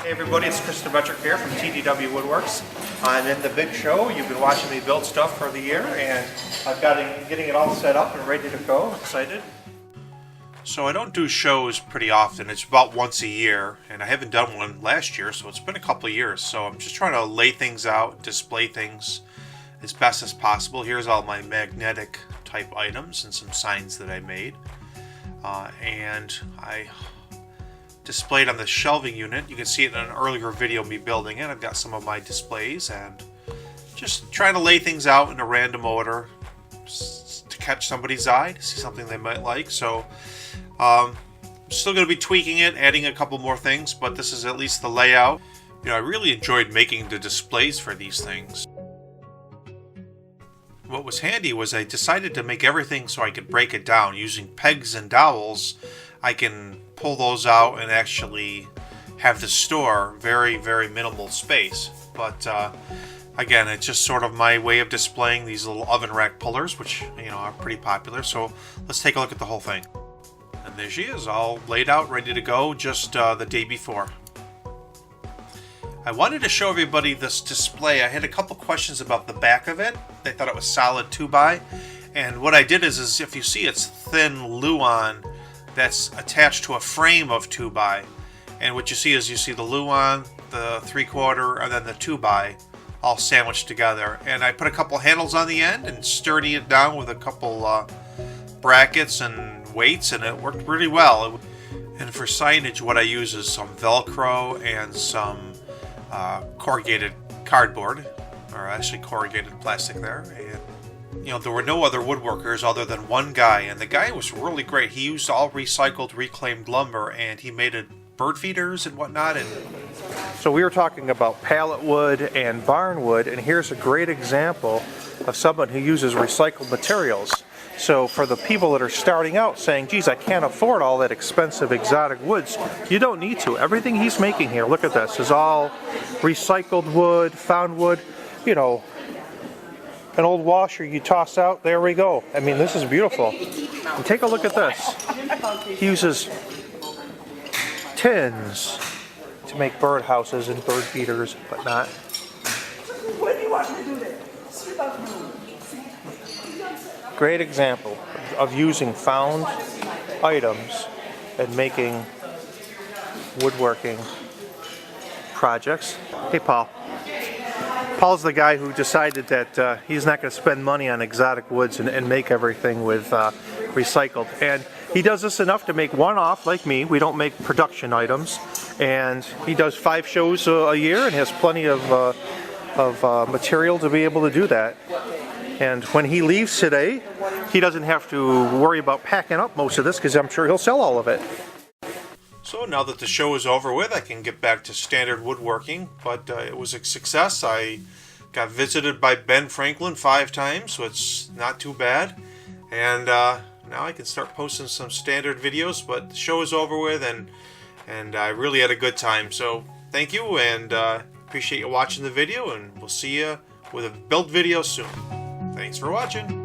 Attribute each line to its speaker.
Speaker 1: Hey everybody, it's Demetrick here from TDW Woodworks. I'm in the big show. You've been watching me build stuff for the year, and I've got getting it all set up and ready to go. I'm excited. So I don't do shows pretty often. It's about once a year, and I haven't done one last year, so it's been a couple of years. So I'm just trying to lay things out, display things as best as possible. Here's all my magnetic type items and some signs that I made. And I displayed on the shelving unit. You can see it in an earlier video of me building it. I've got some of my displays and just trying to lay things out in a random order to catch somebody's eye, to see something they might like. So I'm still going to be tweaking it, adding a couple more things, but this is at least the layout. You know, I really enjoyed making the displays for these things. What was handy was I decided to make everything so I could break it down. Using pegs and dowels, I can pull those out and actually have the store very, very minimal space. But again, it's just sort of my way of displaying these little oven rack pullers, which, you know, are pretty popular. So let's take a look at the whole thing. And there she is, all laid out, ready to go, just the day before. I wanted to show everybody this display. I had a couple questions about the back of it. They thought it was solid 2x. And what I did is if you see it's thin Luan that's attached to a frame of 2x. And what you see is the Luan, the 3/4, and then the 2x all sandwiched together. And I put a couple handles on the end and sturdy it down with a couple brackets and weights, and it worked really well. And for signage, what I use is some Velcro and some corrugated cardboard, or actually corrugated plastic there. And you know, there were no other woodworkers other than one guy, and the guy was really great. He used all recycled, reclaimed lumber, and he made it bird feeders and whatnot. And so we were talking about pallet wood and barn wood, and here's a great example of someone who uses recycled materials. So for the people that are starting out saying, geez, I can't afford all that expensive exotic woods, you don't need to. Everything he's making here, look at this, is all recycled wood, found wood. You know, an old washer you toss out, there we go. I mean, this is beautiful. And take a look at this. He uses tins to make bird houses and bird feeders and whatnot.
Speaker 2: What do you want me to do there?
Speaker 1: Great example of using found items and making woodworking projects. Hey, Paul. Paul's the guy who decided that he's not going to spend money on exotic woods and make everything with recycled. And he does this enough to make one-off, like me. We don't make production items. And he does 5 shows a year and has plenty of material to be able to do that. And when he leaves today, he doesn't have to worry about packing up most of this because I'm sure he'll sell all of it. So now that the show is over with, I can get back to standard woodworking, but it was a success. I got visited by Ben Franklin 5 times, so it's not too bad. And now I can start posting some standard videos, but the show is over with, and I really had a good time. So thank you, and appreciate you watching the video, and we'll see you with a build video soon. Thanks for watching.